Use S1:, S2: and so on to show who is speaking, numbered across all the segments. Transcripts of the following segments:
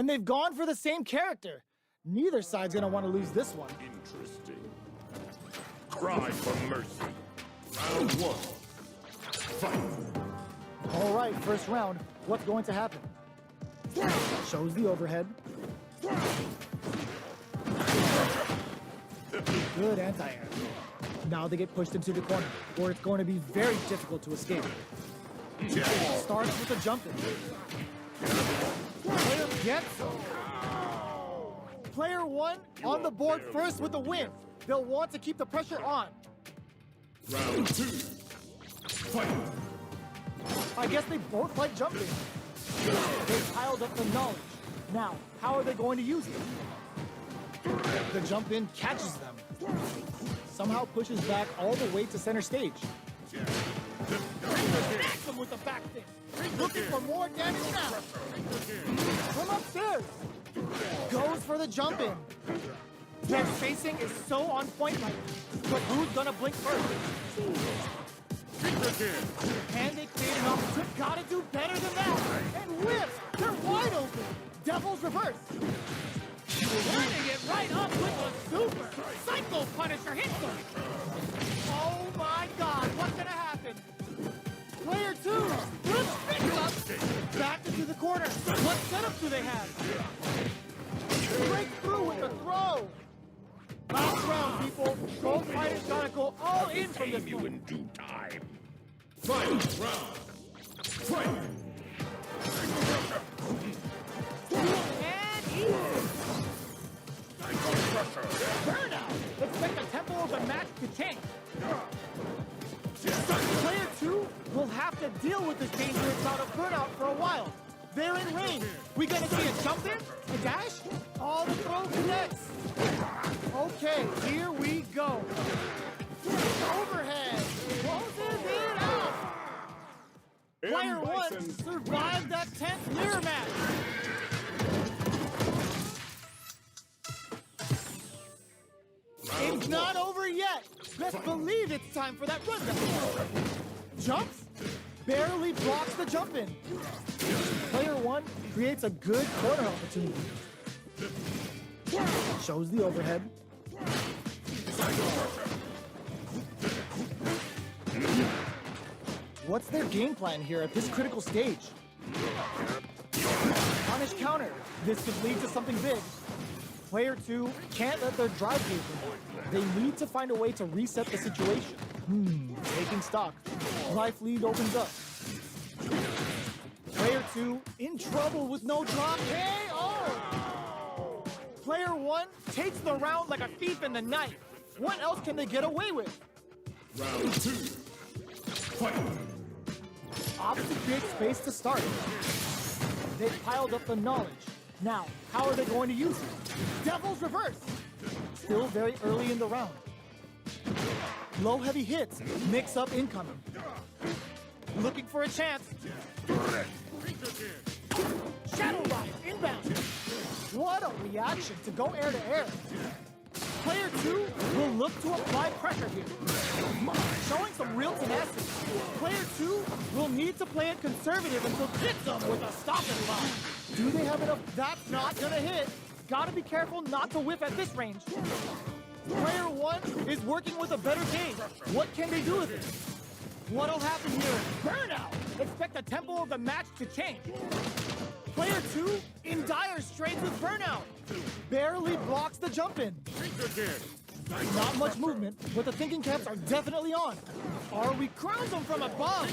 S1: and they've gone for the same character. Neither side's gonna want to lose this one.
S2: Interesting. Cry for mercy. Round one. Fight.
S1: All right, first round. What's going to happen? Shows the overhead. Good anti-air. Now they get pushed into the corner, where it's going to be very difficult to escape. Starts with a jump in. Player gets him. Player one on the board first with the win. They'll want to keep the pressure on.
S2: Round two. Fight.
S1: I guess they both like jumping. They piled up the knowledge. Now, how are they going to use it? The jump in catches them. Somehow pushes back all the way to center stage. Snacks him with the back fist. Looking for more damage now. From upstairs. Goes for the jump in. Their spacing is so on point right now. But who's gonna blink first? And they create an opportunity. Gotta do better than that. And whips. They're wide open. Devil's reverse. Turning it right up with a super. Psycho Punisher hits them. Oh my God, what's gonna happen? Player two. Let's pick it up. Back into the corner. What setup do they have? Break through with the throw. Last round, people. Both fighters gotta go all in from this
S2: you
S1: one.
S2: in due time. Fight round. Fight.
S1: And easy. Burnout. Expect the tempo of the match to change. Player two will have to deal with this dangerous bout of burnout for a while. They're in range. We gonna see a jump in, a dash, all the throw connects. Okay, here we go. Overhead. Closes it out. Player one survived that tense mirror match. It's not over yet. Best believe it's time for that rundown. Jumps, barely blocks the jump in. Player one creates a good corner opportunity. Shows the overhead. What's their game plan here at this critical stage? Punish counter. This could lead to something big. Player two can't let their drive cave in. They need to find a way to reset the situation. Taking stock. Life lead opens up. Player two in trouble with no drop. KO! Player one takes the round like a thief in the night. What else can they get away with?
S2: Round two. Fight.
S1: Opposite creates space to start. They've piled up the knowledge. Now, how are they going to use it? Devil's reverse. Still very early in the round. Low heavy hits, mix up incoming. Looking for a chance. Shadow Rise inbound. What a reaction to go air to air. Player two will look to apply pressure here. Showing some real tenacity. Player two will need to play it conservative until hits them with a stopping line. Do they have enough? That's not gonna hit. Gotta be careful not to whiff at this range. Player one is working with a better game. What can they do with it? What'll happen here? Burnout! Expect the tempo of the match to change. Player two in dire straits with burnout. Barely blocks the jump in. Not much movement, but the thinking caps are definitely on. Are we crowned them from above?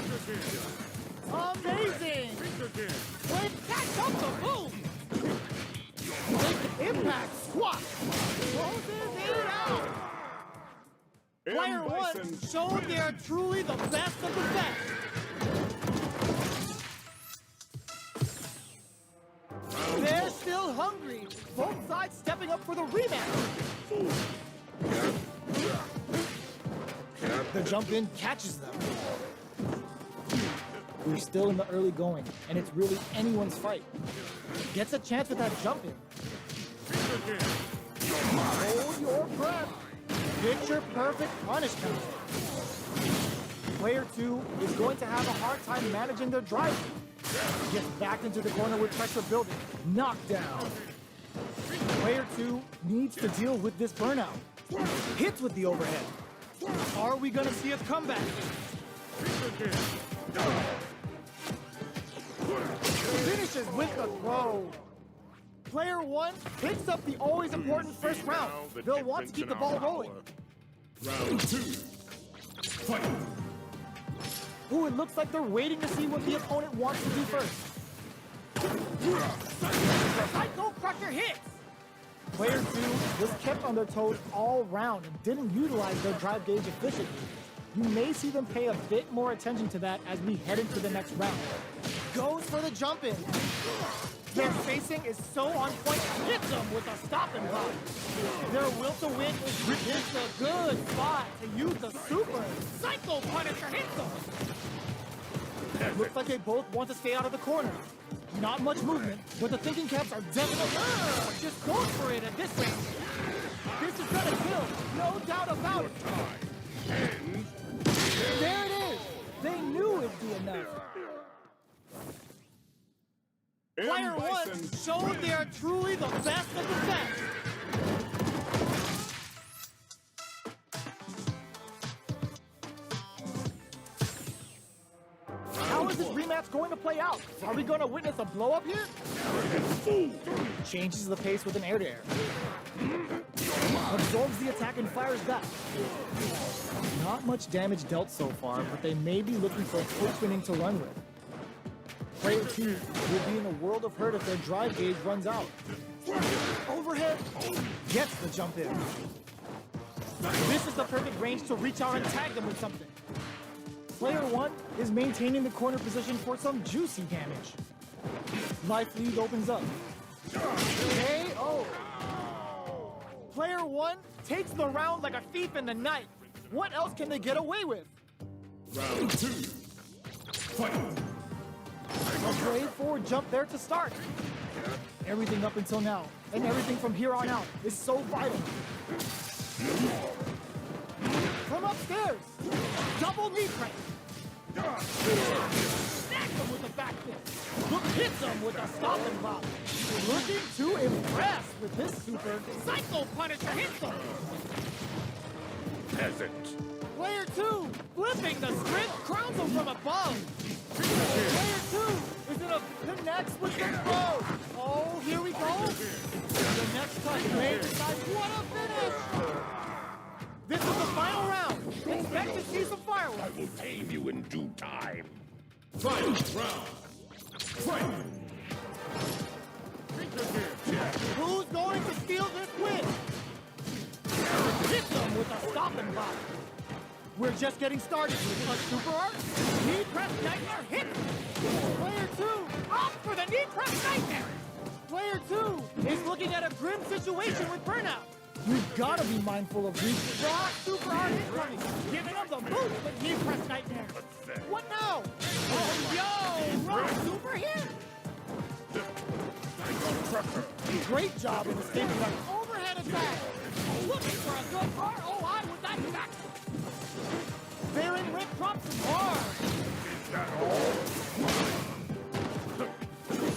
S1: Amazing! Wait, catch up the boom! Big impact squat! Closes it out! Player one showed they are truly the best of the best. They're still hungry. Both sides stepping up for the rematch. The jump in catches them. We're still in the early going, and it's really anyone's fight. Gets a chance with that jump in. Hold your breath. Picture perfect punish counter. Player 2 is going to have a hard time managing their drive. Gets backed into the corner with pressure building. Knocked down. Player 2 needs to deal with this burnout. Hits with the overhead. Are we gonna see a comeback? Finishes with the throw. Player 1 picks up the always important first round. They'll want to keep the ball rolling.
S2: Round 2. Fight.
S1: Ooh, it looks like they're waiting to see what the opponent wants to do first. Psycho Crusher hits! Player 2 was kept on their toes all round and didn't utilize their drive gauge efficiently. You may see them pay a bit more attention to that as we head into the next round. Goes for the jump in. Their spacing is so on point, hits them with a stop and block. Their will to win is it's a good spot to use the super. Psycho Punisher hits them. Looks like they both want to stay out of the corner. Not much movement, but the thinking caps are definitely just going for it at this range. This is gonna kill, no doubt about it. There it is. They knew it'd be enough. Player 1 showed they are truly the best of the best. How is this rematch going to play out? Are we going to witness a blow-up here? Changes the pace with an air-to-air. Absorbs the attack and fires back. Not much damage dealt so far, but they may be looking for a opening to run with. Player 2 will be in a world of hurt if their drive gauge runs out. Overhead gets the jump in. This is the perfect range to reach out and tag them with something. Player 1 is maintaining the corner position for some juicy damage. Life lead opens up. KO. Player 1 takes the round like a thief in the night. What else can they get away with?
S2: Round 2. Fight.
S1: A brave forward jump there to start. Everything up until now, and everything from here on out, is so vital. From upstairs, double knee crank. Snacks him with a back fist. Look, hits him with a stop and block. Looking to impress with this super. Psycho Punisher hits him.
S2: Peasant.
S1: Player 2, flipping the script, crowns him from above. Player 2 is in a connects with the throw. Oh, here we go. The next touch may decide what a finish. This is the final round. Expect to see some fireworks.
S2: I will tame you in due time. Final round. Fight.
S1: Who's going to steal this win? Hit them with a stop and block. We're just getting started with a super art. Knee press nightmare hit. Player 2 opt for the knee press nightmare. Player 2 is looking at a grim situation with burnout. We've got to be mindful of these rock super art incoming, giving them the boost with knee press nightmare. What now? Oh, yo, rock super hit. Great job in escaping that overhead attack. Looking for a good bar. Oh, I with that back. Baron Rick drops some hard.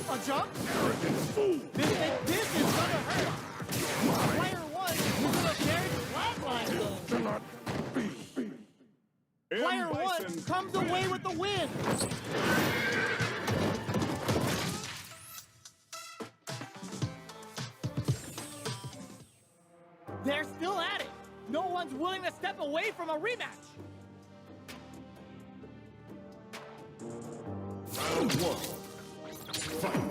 S1: A jump? This is gonna hurt. Player 1 is gonna carry the flatline though. Player 1 comes away with the win. They're still at it. No one's willing to step away from a rematch.
S2: Round 1. Fight.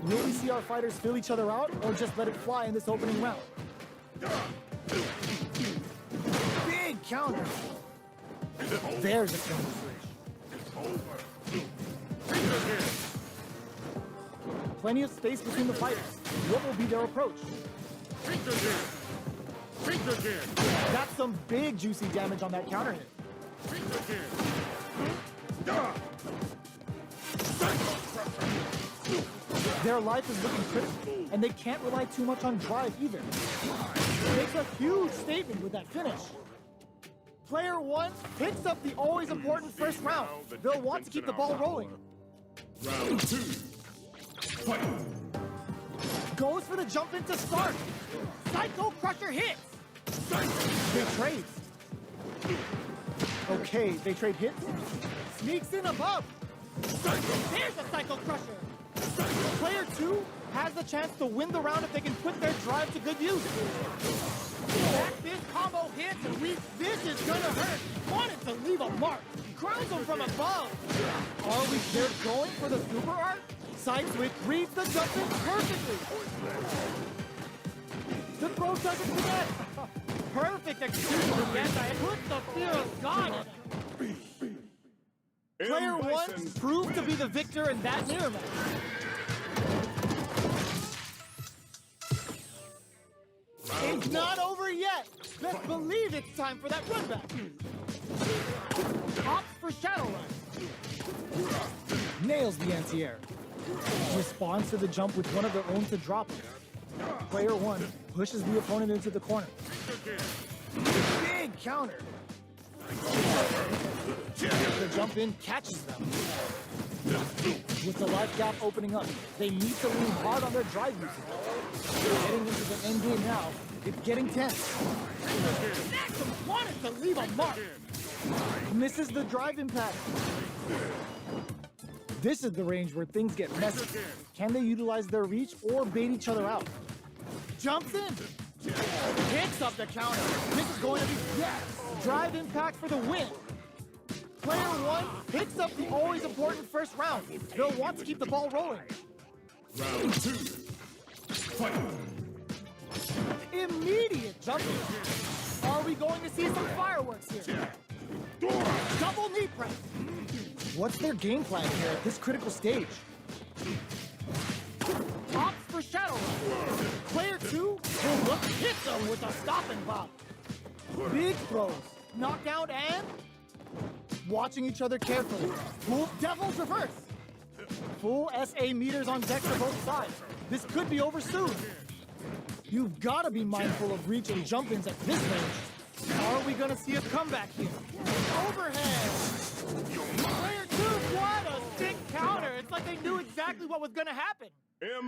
S1: Will we see our fighters fill each other out, or just let it fly in this opening round? Big counter. There's a counter switch. Plenty of space between the fighters. What will be their approach? That's some big juicy damage on that counter hit. Their life is looking critical, and they can't rely too much on drive either. Makes a huge statement with that finish. Player 1 picks up the always important first round. They'll want to keep the ball rolling.
S2: Round 2. Fight!
S1: Goes for the jump in to start. Psycho Crusher hits. They trade. Okay, they trade hits. Sneaks in above. There's a Psycho Crusher. Player 2 has the chance to win the round if they can put their drive to good use. Back this combo hits and this is gonna hurt. Wanted to leave a mark. Crowns him from above. They're going for the super art? Side switch reads the jump in perfectly. The throw doesn't connect. Perfect execution of the anti. It puts the fear of God in him. Player 1 proved to be the victor in that mirror match. It's not over yet. Let's believe it's time for that run back. Opts for Shadow Run. Nails the anti-air. Responds to the jump with one of their own to drop it. Player 1 pushes the opponent into the corner. Big counter. The jump in catches them. With the life gap opening up, they need to lean hard on their drive usage. Getting into the end game now, it's getting tense. Maxim wanted to leave a mark. Misses the drive impact. This is the range where things get messy. Can they utilize their reach or bait each other out? Jumps in. Picks up the counter. This is going to be yes. Drive impact for the win. Player 1 picks up the always important first round. They'll want to keep the ball rolling.
S2: Round 2. Fight!
S1: Immediate jumping. Are we going to see some fireworks here? Double knee press. What's their game plan here at this critical stage? Opts for Shadow Run. Player 2 will look hits them with a stop and bop. Big throws. Knockout and watching each other carefully. Full Devil's Reverse. Full SA meters on deck for both sides. This could be over soon. You've got to be mindful of reach and jump-ins at this range. Are we going to see a comeback here? Overhead. Player 2, what a sick counter. It's like they knew exactly what was going to happen.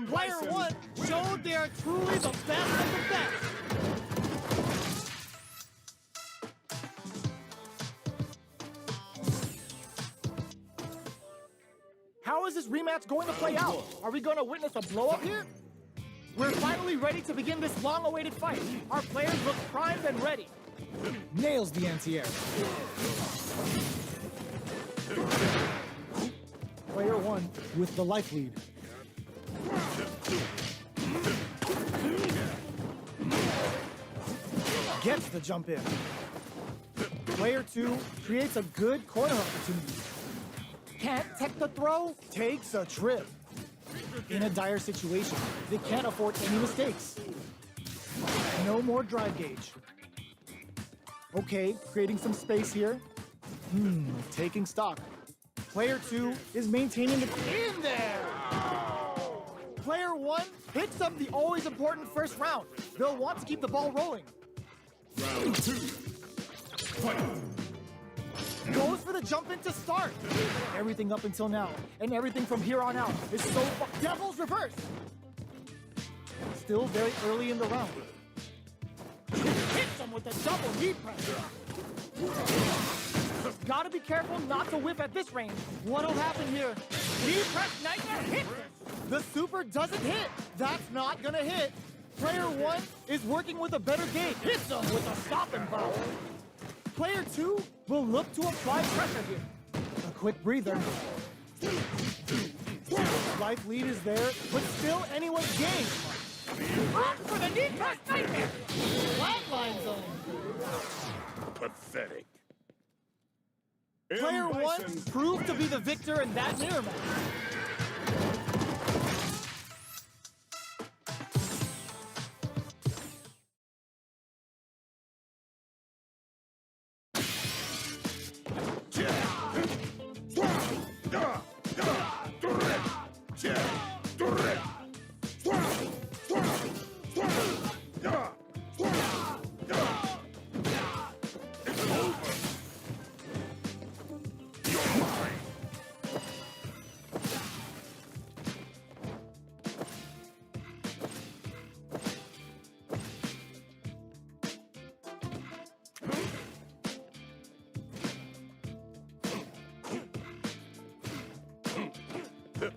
S1: Player 1 showed they are truly the best of the best. How is this rematch going to play out? Are we going to witness a blow-up here? We're finally ready to begin this long-awaited fight. Our players look primed and ready. Nails the anti-air. Player 1 with the life lead. Gets the jump in. Player 2 creates a good corner opportunity. Can't tech the throw, takes a trip. In a dire situation, they can't afford any mistakes. No more drive gauge. Okay, creating some space here. Taking stock. Player 2 is maintaining it in there. Player 1 picks up the always important first round. They'll want to keep the ball rolling.
S2: Round 2. Fight!
S1: Goes for the jump in to start. Everything up until now, and everything from here on out is so far. Devil's Reverse. Still very early in the round. Hits him with a double knee press. Gotta be careful not to whip at this range. What'll happen here? Knee press nightmare hits. The super doesn't hit. That's not gonna hit. Player 1 is working with a better game. Hits him with a stop and pop. Player 2 will look to apply pressure here. A quick breather. Life lead is there, but still anyone's game. Off for the knee press nightmare. Flatline zone.
S2: Pathetic.
S1: Player 1 proved to be the victor in that mirror match.
S2: Here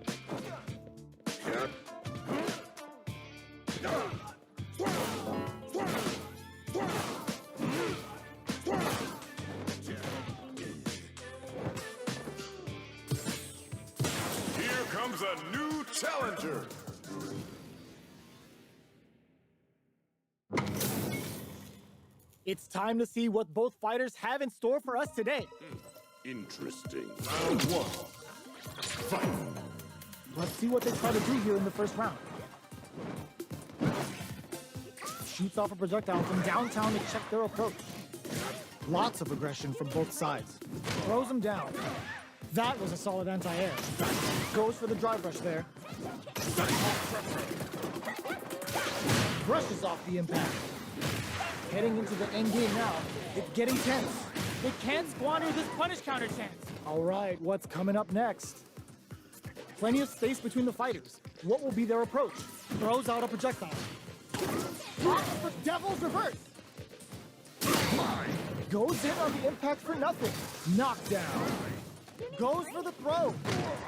S2: comes a new challenger.
S1: It's time to see what both fighters have in store for us today.
S2: Interesting. Round one. Fight.
S1: Let's see what they try to do here in the first round. Shoots off a projectile from downtown to check their approach. Lots of aggression from both sides. Throws him down. That was a solid anti-air. Goes for the drive rush there. Brushes off the impact. Heading into the end game now. It's getting tense. They can't squander this punish counter chance. All right, what's coming up next? Plenty of space between the fighters. What will be their approach? Throws out a projectile. Opts for Devil's Reverse. Goes in on the impact for nothing. Knockdown. Goes for the throw.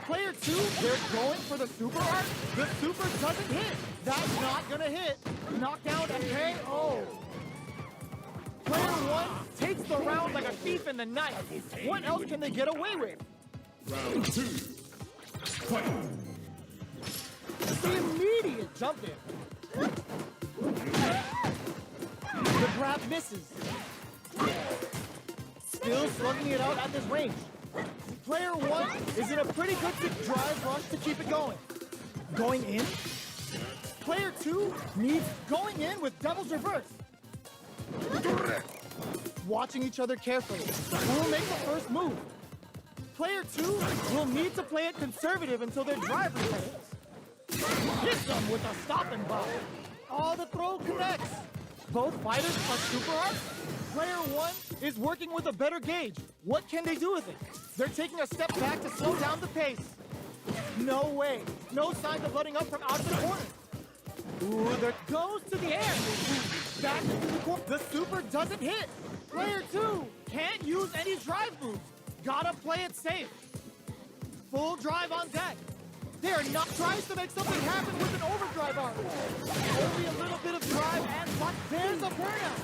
S1: Player two, they're going for the super art. The super doesn't hit. That's not gonna hit. Knockdown and KO. Player one takes the round like a thief in the night. What else can they get away with?
S2: Round two. Fight.
S1: The immediate jump in. The grab misses. Still slugging it out at this range. Player one is in a pretty good drive rush to keep it going. Going in. Player two needs going in with Devil's Reverse. Watching each other carefully. Who will make the first move? Player two will need to play it conservative until their drive returns. Hits them with a stop and bomb. Oh, the throw connects. Both fighters are super arts. Player one is working with a better gauge. What can they do with it? They're taking a step back to slow down the pace. No way. No signs of letting up from out of the corner. Ooh, there goes to the air. Back into the corner. The super doesn't hit. Player two can't use any drive moves. Gotta play it safe. Full drive on deck. They are not trying to make something happen with an overdrive arm. Only a little bit of drive and luck. There's a burnout.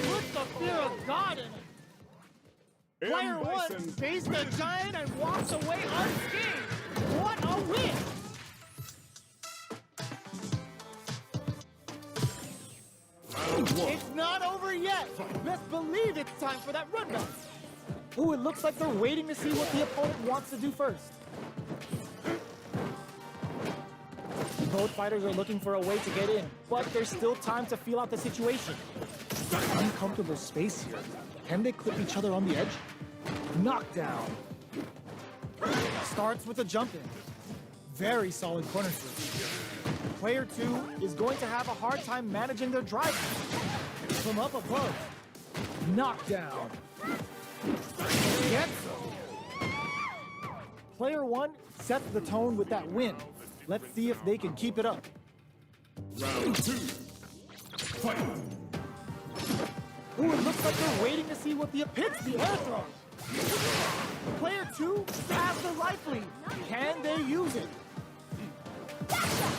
S1: Put the fear of God in it. Player one faced the giant and walks away unscathed. What a win! It's not over yet. Best believe it's time for that rundown. Ooh, it looks like they're waiting to see what the opponent wants to do first. Both fighters are looking for a way to get in, but there's still time to feel out the situation. Uncomfortable space here. Can they clip each other on the edge? Knockdown. Starts with a jump in. Very solid corner switch. Player two is going to have a hard time managing their drive from up above. Knockdown. Gets them. Player one sets the tone with that win. Let's see if they can keep it up.
S2: Round two. Fight.
S1: Ooh, it looks like they're waiting to see what the air throw. Player two has the life lead. Can they use it?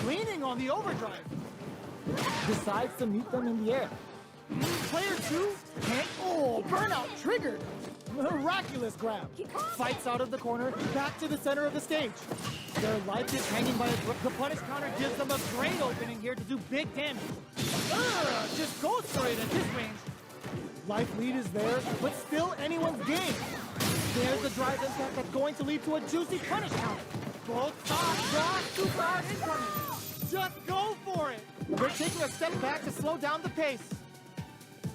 S1: Leaning on the overdrive. Decides to meet them in the air. Player two can't. Oh, burnout triggered. Miraculous grab. Fights out of the corner, back to the center of the stage. Their life is hanging by a thread. The punish counter gives them a great opening here to do big damage. Just goes for it at this range. Life lead is there, but still anyone's game. There's the drive impact that's going to lead to a juicy punish counter. Both sides draw super hard incoming. Just go for it. They're taking a step back to slow down the pace.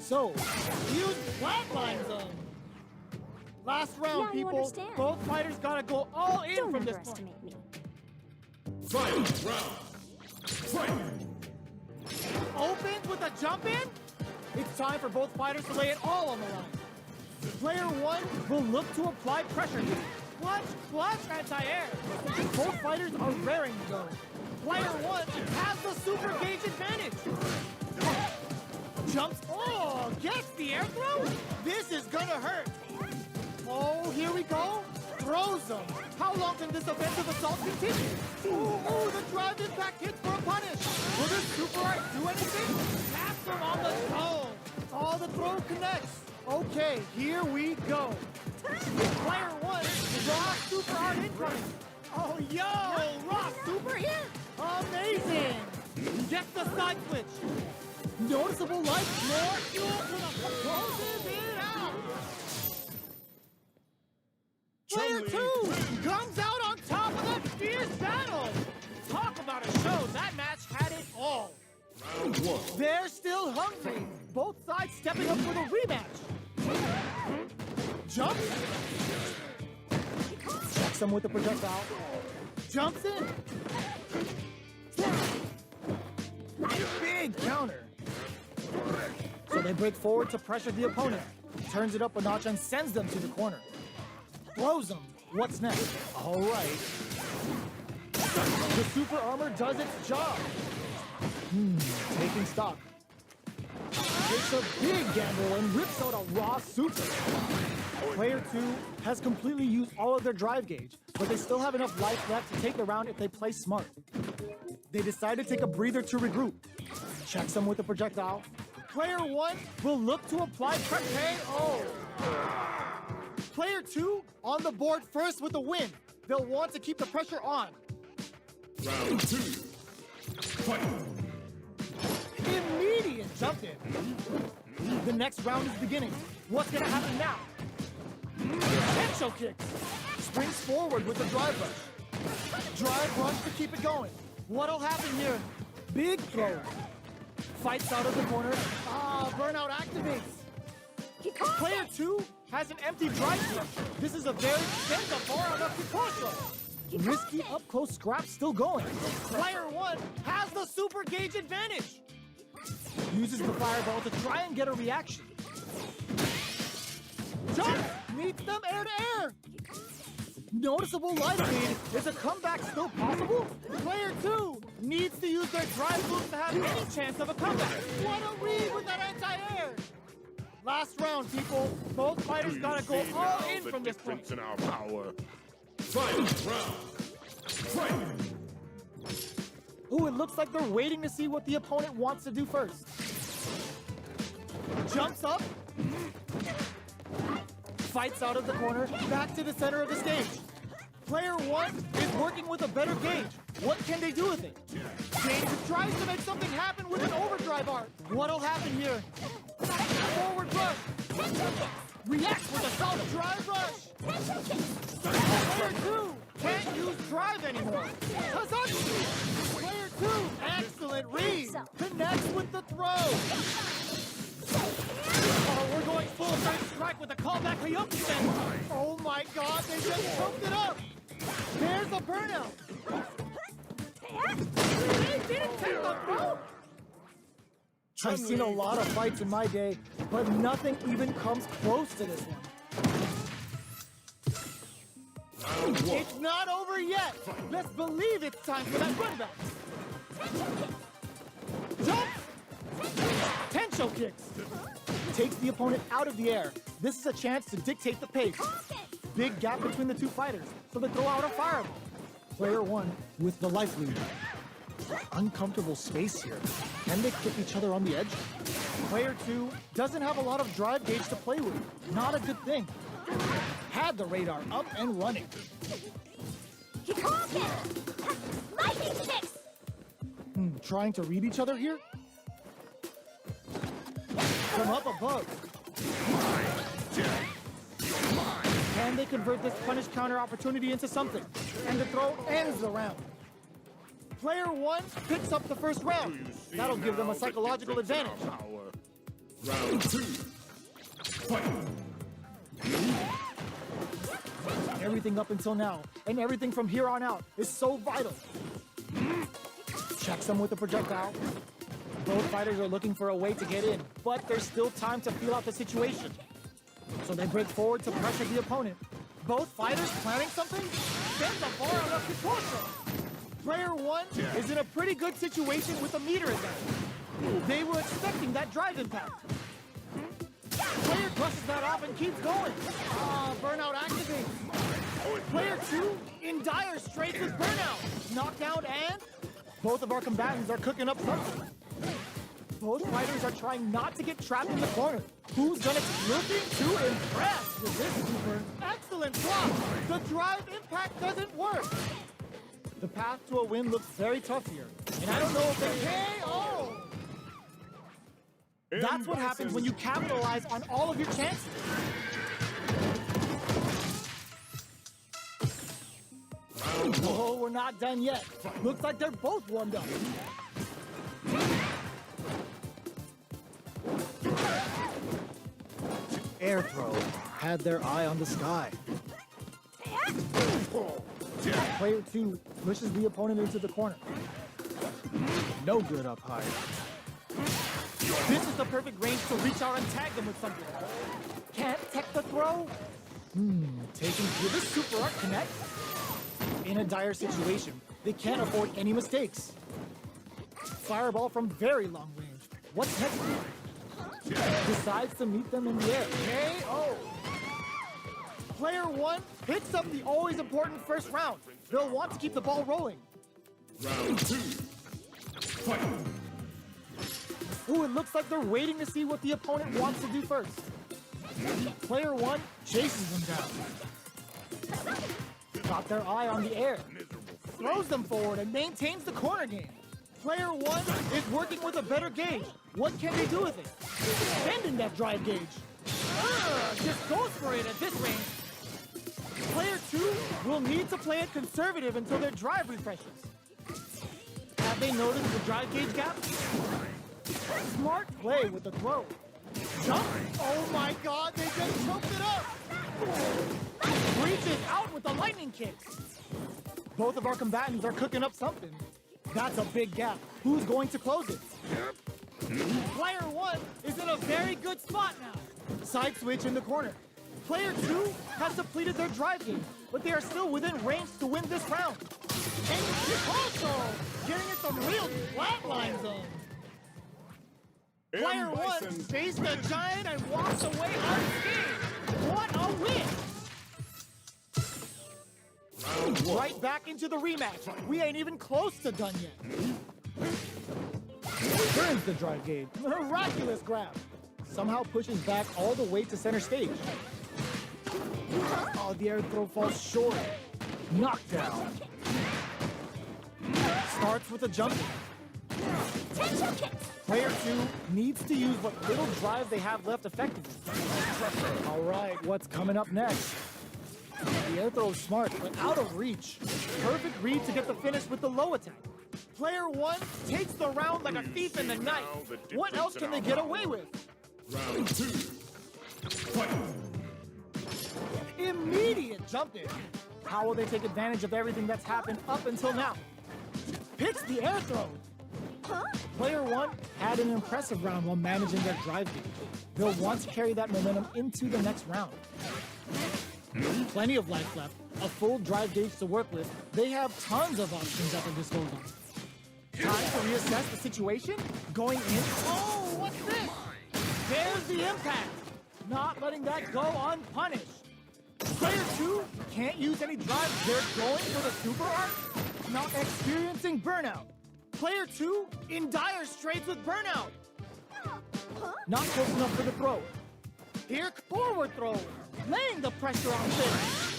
S1: So, use flatline zone. Last round,
S3: Now you
S1: people.
S3: understand.
S1: Both fighters gotta go all in
S3: Don't
S1: from this point.
S3: underestimate me.
S2: Fight round. Fight.
S1: Opens with a jump in. It's time for both fighters to lay it all on the line. Player one will look to apply pressure here. Clutch, anti-air. Both fighters are raring to go. Player one has the super gauge advantage. Jumps, gets the air throw? This is gonna hurt. Oh, here we go. throws them. How long can this offensive assault continue? Ooh, the drive impact hits for a punish. Will this super art do anything? Taps him on the toe. Oh, the throw connects. Okay, here we go. Player 1, raw super art incoming. Oh, yo, raw super here? Amazing. Gets the side switch. Noticeable life, more fuel for the closes it out. Player 2 comes out on top of that fierce battle. Talk about a show. That match had it all.
S2: Round 1.
S1: They're still hungry. Both sides stepping up for the rematch. Jump. Checks him with the projectile. Jumps in. Big counter. So they break forward to pressure the opponent. Turns it up a notch and sends them to the corner. Blows them. What's next? All right. The super armor does its job. Taking stock. Takes a big gamble and rips out a raw super. Player 2 has completely used all of their drive gauge, but they still have enough life left to take the round if they play smart. They decide to take a breather to regroup. Checks them with a projectile. Player 1 will look to apply pressure. Oh. Player 2 on the board first with the win. They'll want to keep the pressure on.
S2: Round 2. Fight.
S1: Immediate jump in. The next round is beginning. What's gonna happen now? Potential kick. Springs forward with the drive rush. Drive rush to keep it going. What'll happen here? Big throw. Fights out of the corner. Burnout activates. Player 2 has an empty drive rush. This is a very expensive bar of Kikoso. Risky up-close scrap still going. Player 1 has the super gauge advantage. Uses the fireball to try and get a reaction. Jump! Meets them air to air. Noticeable light speed. Is a comeback still possible? Player 2 needs to use their drive boost to have any chance of a comeback. What a read with that anti-air. Last round, people. Both fighters gotta go all in from this point.
S2: In our power. Fight round. Fight.
S1: Ooh, it looks like they're waiting to see what the opponent wants to do first. Jumps up. Fights out of the corner, back to the center of the stage. Player 1 is working with a better gauge. What can they do with it? Gauge tries to make something happen with an overdrive art. What'll happen here? Forward rush. Reacts with a solid drive rush. Player 2 can't use drive anymore. Hazashi. Player 2, excellent read. Connects with the throw. Oh, we're going full third strike with a callback Hayuki. Oh my god, they just choked it up. There's a burnout. They didn't take the throw. I've seen a lot of fights in my day, but nothing even comes close to this one. It's not over yet. Let's believe it's time for that run back. Jump! Potential kicks. Takes the opponent out of the air. This is a chance to dictate the pace. Big gap between the two fighters, so they throw out a fireball. Player 1 with the life lead. Uncomfortable space here. Can they kick each other on the edge? Player 2 doesn't have a lot of drive gauge to play with. Not a good thing. Had the radar up and running.
S3: Lightning kicks!
S1: Trying to read each other here? From up above. Can they convert this punish counter opportunity into something? And the throw ends the round. Player 1 picks up the first round. That'll give them a psychological advantage.
S2: Round 2. Fight.
S1: Everything up until now, and everything from here on out, is so vital. Checks them with a projectile. Both fighters are looking for a way to get in, but there's still time to feel out the situation. So they break forward to pressure the opponent. Both fighters planning something? Sends a bar on up to torso. Player 1 is in a pretty good situation with a meter advantage. They were expecting that drive impact. Player brushes that off and keeps going. Burnout activates. Player 2 in dire straits with burnout. Knockdown and both of our combatants are cooking up something. Both fighters are trying not to get trapped in the corner. Who's gonna looking to impress with this super? Excellent block. The drive impact doesn't work. The path to a win looks very tough here. And I don't know if they KO. That's what happens when you capitalize on all of your chances. Oh, we're not done yet. Looks like they're both warmed up. Air throw had their eye on the sky. Player 2 pushes the opponent into the corner. No good up high. This is the perfect range to reach out and tag them with something. Can't tech the throw? Taking to the super art connect? In a dire situation, they can't afford any mistakes. Fireball from very long range. What's next? Decides to meet them in the air. KO! Player 1 picks up the always important first round. They'll want to keep the ball rolling.
S2: Round 2. Fight.
S1: Ooh, it looks like they're waiting to see what the opponent wants to do first. Player 1 chases them down. Got their eye on the air. Throws them forward and maintains the corner game. Player 1 is working with a better gauge. What can they do with it? Extending that drive gauge. Just goes for it at this range. Player 2 will need to play it conservative until their drive refreshes. Have they noticed the drive gauge gap? Smart play with the throw. Jump! Oh my god, they just jumped it up! Reaches out with the lightning kick. Both of our combatants are cooking up something. That's a big gap. Who's going to close it? Player 1 is in a very good spot now. Side switch in the corner. Player 2 has depleted their drive game, but they are still within range to win this round. And also getting in some real flatline zone. Player 1 faced the giant and walks away unscathed. What a win! Right back into the rematch. We ain't even close to done yet. Turns the drive gauge. Miraculous grab. Somehow pushes back all the way to center stage. Oh, the air throw falls short. Knockdown. Starts with a jump. Player 2 needs to use what little drive they have left effectively. All right, what's coming up next? The air throw is smart, but out of reach. Perfect read to get the finish with the low attack. Player 1 takes the round like a thief in the night. What else can they get away with?
S2: Round 2. Fight.
S1: Immediate jump in. How will they take advantage of everything that's happened up until now? Picks the air throw. Player 1 had an impressive round while managing their drive gauge. They'll want to carry that momentum into the next round. Plenty of life left, a full drive gauge to work with. They have tons of options at their disposal. Time to reassess the situation. Going in. Oh, what's this? There's the impact. Not letting that go unpunished. Player 2 can't use any drive. They're going for the super art. Not experiencing burnout. Player 2 in dire straits with burnout. Not close enough for the throw. Here, forward throw. Laying the pressure on things.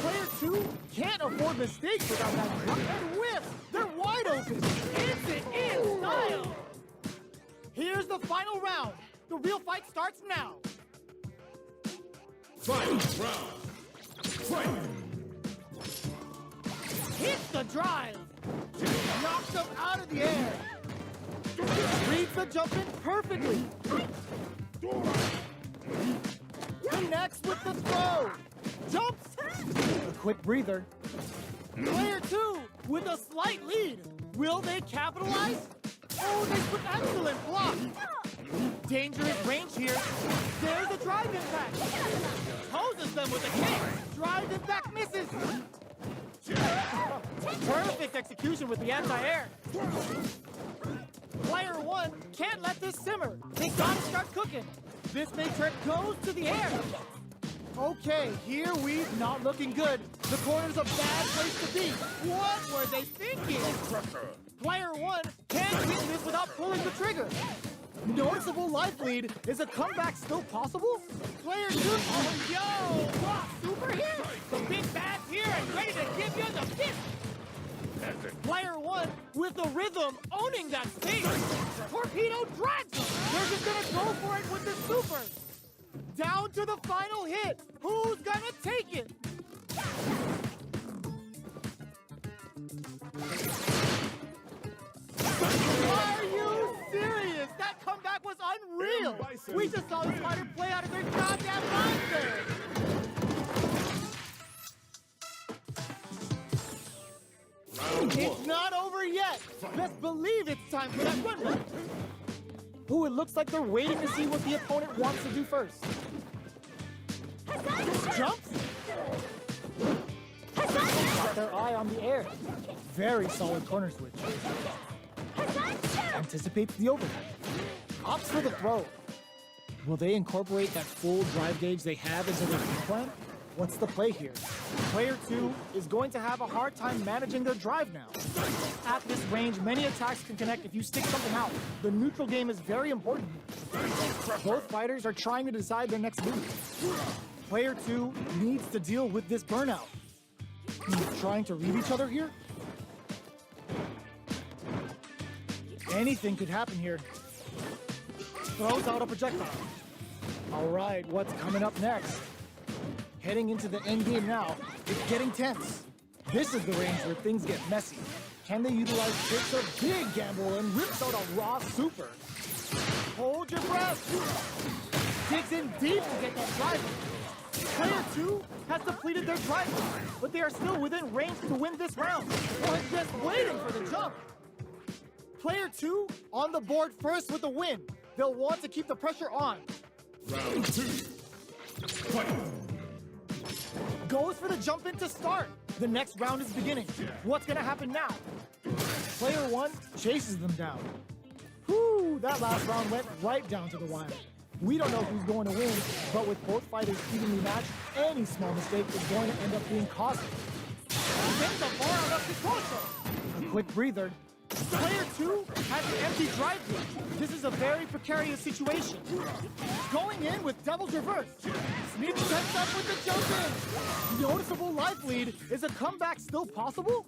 S1: Player 2 can't afford mistakes without that drop and whiff. They're wide open. It's it in style. Here's the final round. The real fight starts now.
S2: Final round. Fight.
S1: Hits the drive. Knocks them out of the air. Reads the jump in perfectly. Connects with the throw. Jumps. A quick breather. Player 2 with a slight lead. Will they capitalize? Oh, they put excellent block. Dangerous range here. There's a drive impact. Poses them with a kick. Drive impact misses. Perfect execution with the anti-air. Player 1 can't let this simmer. They gotta start cooking. This matrix goes to the air. Okay, here we're not looking good. The corner's a bad place to be. What were they thinking?
S2: Crusher.
S1: Player 1 can't win this without pulling the trigger. Noticeable life lead. Is a comeback still possible? Player 2, oh yo! Wow, super hit! The big bad's here and ready to give you the fist! Player 1 with the rhythm owning that space. Torpedo drives them. They're just gonna go for it with the super. Down to the final hit. Who's gonna take it? Are you serious? That comeback was unreal.
S2: Bison.
S1: We just saw the fighter play out of their goddamn minds there. It's not over yet. Best believe it's time for that run back. Ooh, it looks like they're waiting to see what the opponent wants to do first. Jumps? Got their eye on the air. Very solid corner switch. Anticipates the overhead. Opts for the throw. Will they incorporate that full drive gauge they have into their game plan? What's the play here? Player 2 is going to have a hard time managing their drive now. At this range, many attacks can connect if you stick something out. The neutral game is very important. Both fighters are trying to decide their next move. Player 2 needs to deal with this burnout. He's trying to read each other here. Anything could happen here. Throws out a projectile. All right, what's coming up next? Heading into the end game now, it's getting tense. This is the range where things get messy. Can they utilize tricks of big gamble and rips out a raw super? Hold your breath. Digs in deep to get that drive. Player 2 has depleted their drive, but they are still within range to win this round. Or just waiting for the jump. Player 2 on the board first with the win. They'll want to keep the pressure on.
S2: Round 2. Fight.
S1: Goes for the jump in to start. The next round is beginning. What's gonna happen now? Player 1 chases them down. Whew, that last round went right down to the wire. We don't know who's going to win, but with both fighters evenly matched, any small mistake is going to end up being costly. Things are far out of control. A quick breather. Player 2 has an empty drive gauge. This is a very precarious situation. Going in with Devil's Reverse. Sneak sets up with the jump in. Noticeable life lead. Is a comeback still possible?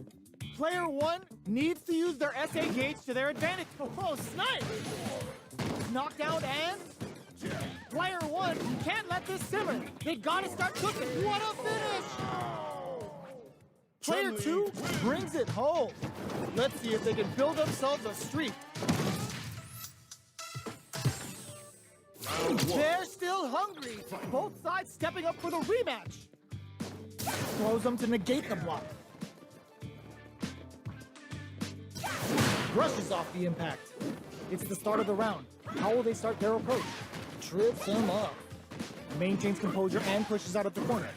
S1: Player 1 needs to use their SA gauge to their advantage. Oh, snipe! Knockdown and... Player 1 can't let this simmer. They gotta start cooking. What a finish! Player 2 brings it home. Let's see if they can build themselves a streak. They're still hungry. Both sides stepping up for the rematch. Throws them to negate the block. Brushes off the impact. It's the start of the round. How will they start their approach? Trips him up. Maintains composure and pushes out of the corner.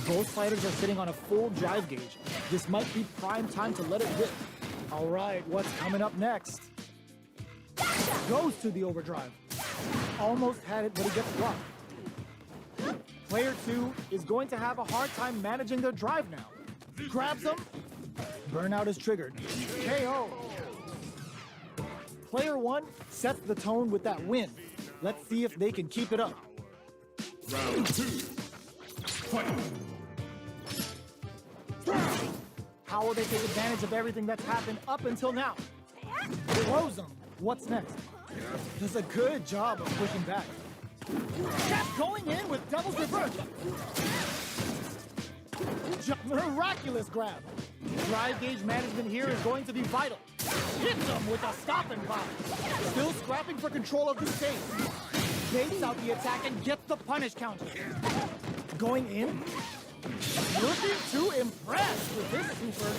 S1: Both fighters are sitting on a full drive gauge. This might be prime time to let it rip. All right, what's coming up next? Goes to the overdrive. Almost had it, but he gets blocked. Player 2 is going to have a hard time managing their drive now. Grabs him. Burnout is triggered. KO. Player 1 sets the tone with that win. Let's see if they can keep it up.
S2: Round 2. Fight.
S1: How will they take advantage of everything that's happened up until now? Throws them. What's next? Does a good job of pushing back. Kept going in with Devil's Reverse. Miraculous grab. Drive gauge management here is going to be vital. Hits them with a stopping bomb. Still scrapping for control of the stage. Baits out the attack and gets the punish counter. Going in. Looking to impress with this super.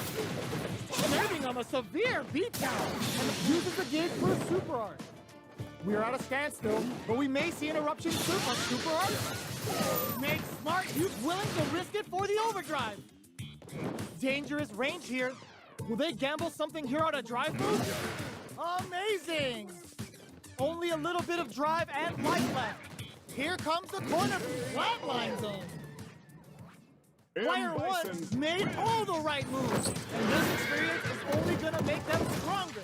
S1: Giving them a severe beatdown. And uses the gauge for a super art. We are at a standstill, but we may see an eruption soon of super art. Makes smart use, willing to risk it for the overdrive. Dangerous range here. Will they gamble something here on a drive move? Amazing! Only a little bit of drive and life left. Here comes the corner flatline zone. Player one
S2: Bison.
S1: made all the right moves, and this experience is only gonna make them stronger.